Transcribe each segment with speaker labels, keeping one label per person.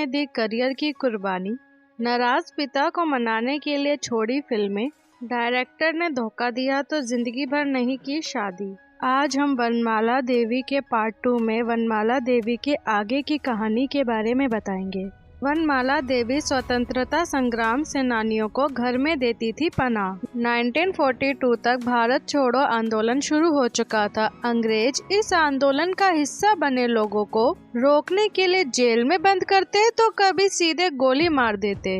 Speaker 1: ने दी करियर की कुर्बानी, नाराज पिता को मनाने के लिए छोड़ी फिल्में, डायरेक्टर ने धोखा दिया तो जिंदगी भर नहीं की शादी। आज हम वनमाला देवी के पार्ट 2 में वनमाला देवी के आगे की कहानी के बारे में बताएंगे। वनमाला देवी स्वतंत्रता संग्राम सेनानियों को घर में देती थी पनाह। 1942 तक भारत छोड़ो आंदोलन शुरू हो चुका था। अंग्रेज इस आंदोलन का हिस्सा बने लोगों को रोकने के लिए जेल में बंद करते तो कभी सीधे गोली मार देते।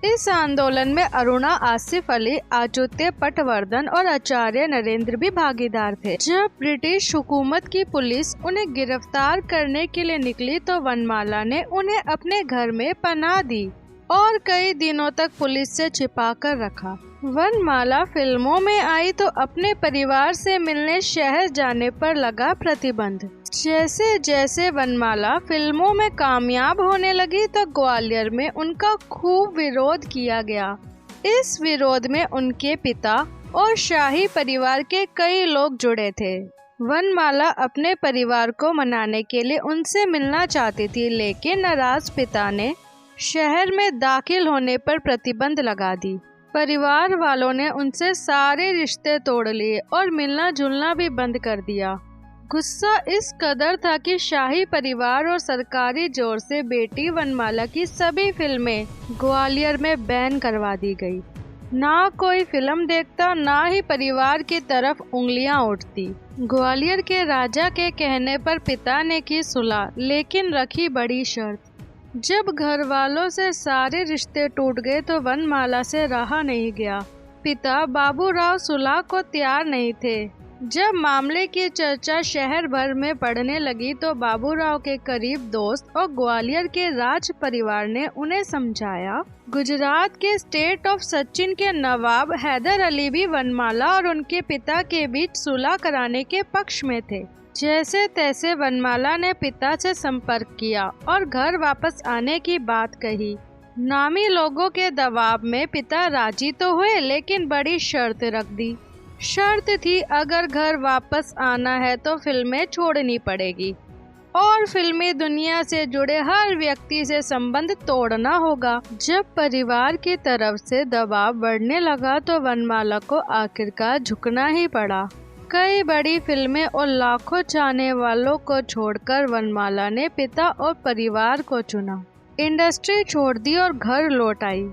Speaker 1: इस आंदोलन में अरुणा, आसिफ अली, अच्युत पटवर्धन और आचार्य नरेंद्र भी भागीदार थे। जब ब्रिटिश हुकूमत की पुलिस उन्हें गिरफ्तार करने के लिए निकली तो वनमाला ने उन्हें अपने घर में पनाह दी और कई दिनों तक पुलिस से छिपा कर रखा। वनमाला फिल्मों में आई तो अपने परिवार से मिलने शहर जाने पर लगा प्रतिबंध। जैसे जैसे वनमाला फिल्मों में कामयाब होने लगी तो ग्वालियर में उनका खूब विरोध किया गया। इस विरोध में उनके पिता और शाही परिवार के कई लोग जुड़े थे। वनमाला अपने परिवार को मनाने के लिए उनसे मिलना चाहती थी, लेकिन नाराज पिता ने शहर में दाखिल होने पर प्रतिबंध लगा दी। परिवार वालों ने उनसे सारे रिश्ते तोड़ लिए और मिलना जुलना भी बंद कर दिया। गुस्सा इस कदर था कि शाही परिवार और सरकारी जोर से बेटी वनमाला की सभी फिल्में ग्वालियर में बैन करवा दी गई। ना कोई फिल्म देखता, ना ही परिवार की तरफ उंगलियां उठती। ग्वालियर के राजा के कहने पर पिता ने की सुलह, लेकिन रखी बड़ी शर्त। जब घर वालों से सारे रिश्ते टूट गए तो वनमाला से रहा नहीं गया। पिता बाबूराव सुलह को तैयार नहीं थे। जब मामले की चर्चा शहर भर में पड़ने लगी तो बाबूराव के करीब दोस्त और ग्वालियर के राज परिवार ने उन्हें समझाया। गुजरात के स्टेट ऑफ सचिन के नवाब हैदर अली भी वनमाला और उनके पिता के बीच सुलह कराने के पक्ष में थे। जैसे तैसे वनमाला ने पिता से संपर्क किया और घर वापस आने की बात कही। नामी लोगों के दबाव में पिता राजी तो हुए, लेकिन बड़ी शर्त रख दी। शर्त थी अगर घर वापस आना है तो फिल्में छोड़नी पड़ेगी और फिल्मी दुनिया से जुड़े हर व्यक्ति से संबंध तोड़ना होगा। जब परिवार की तरफ से दबाव बढ़ने लगा तो वनमाला को आखिरकार झुकना ही पड़ा। कई बड़ी फिल्में और लाखों चाहने वालों को छोड़कर वनमाला ने पिता और परिवार को चुना। इंडस्ट्री छोड़ दी और घर लौट आई।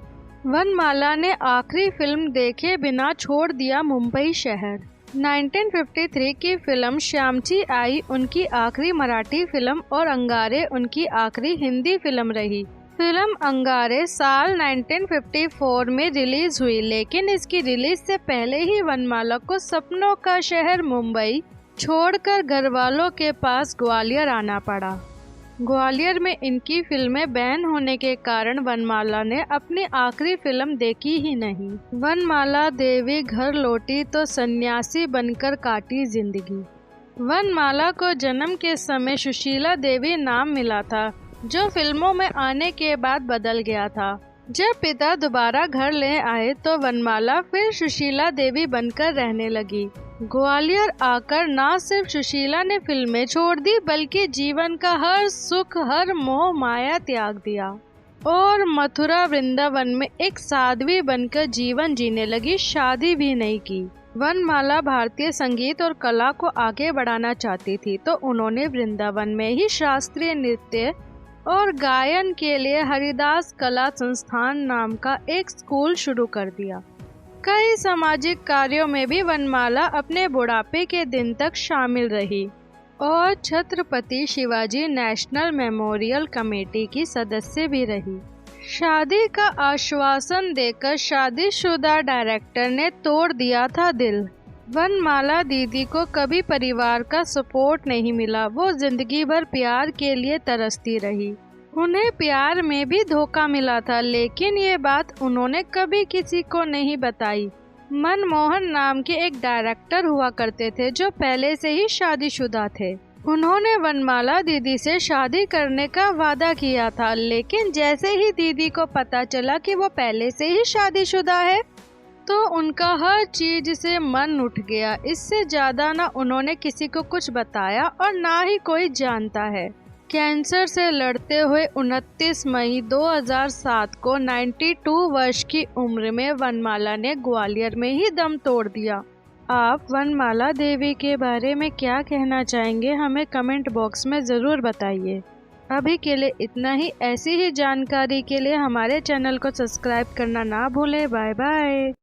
Speaker 1: वनमाला ने आखिरी फिल्म देखे बिना छोड़ दिया मुंबई शहर। 1953 की फिल्म श्यामची आई उनकी आखिरी मराठी फिल्म और अंगारे उनकी आखिरी हिंदी फिल्म रही। फिल्म अंगारे साल 1954 में रिलीज हुई, लेकिन इसकी रिलीज से पहले ही वनमाला को सपनों का शहर मुंबई छोड़कर घर वालों के पास ग्वालियर आना पड़ा। ग्वालियर में इनकी फिल्में बैन होने के कारण वनमाला ने अपनी आखिरी फिल्म देखी ही नहीं। वनमाला देवी घर लौटी तो सन्यासी बनकर काटी जिंदगी। वनमाला को जन्म के समय सुशीला देवी नाम मिला था, जो फिल्मों में आने के बाद बदल गया था। जब पिता दोबारा घर ले आए तो वनमाला फिर सुशीला देवी बनकर रहने लगी। ग्वालियर आकर ना सिर्फ सुशीला ने फिल्में छोड़ दी, बल्कि जीवन का हर सुख, हर मोह माया त्याग दिया और मथुरा वृंदावन में एक साध्वी बनकर जीवन जीने लगी। शादी भी नहीं की। वनमाला भारतीय संगीत और कला को आगे बढ़ाना चाहती थी, तो उन्होंने वृंदावन में ही शास्त्रीय नृत्य और गायन के लिए हरिदास कला संस्थान नाम का एक स्कूल शुरू कर दिया। कई सामाजिक कार्यों में भी वनमाला अपने बुढ़ापे के दिन तक शामिल रही और Chhatrapati Shivaji national memorial committee की सदस्य भी रही। शादी का आश्वासन देकर शादीशुदा डायरेक्टर ने तोड़ दिया था दिल। वनमाला दीदी को कभी परिवार का सपोर्ट नहीं मिला। वो जिंदगी भर प्यार के लिए तरसती रही। उन्हें प्यार में भी धोखा मिला था, लेकिन ये बात उन्होंने कभी किसी को नहीं बताई। मनमोहन नाम के एक डायरेक्टर हुआ करते थे जो पहले से ही शादीशुदा थे। उन्होंने वनमाला दीदी से शादी करने का वादा किया था, लेकिन जैसे ही दीदी को पता चला कि वो पहले से ही शादीशुदा है तो उनका हर चीज से मन उठ गया। इससे ज्यादा ना उन्होंने किसी को कुछ बताया और ना ही कोई जानता है कैंसर से लड़ते हुए 29 मई 2007 को 92 वर्ष की उम्र में वनमाला ने ग्वालियर में ही दम तोड़ दिया। आप वनमाला देवी के बारे में क्या कहना चाहेंगे, हमें कमेंट बॉक्स में ज़रूर बताइए। अभी के लिए इतना ही। ऐसी ही जानकारी के लिए हमारे चैनल को सब्सक्राइब करना ना भूलें। Bye bye.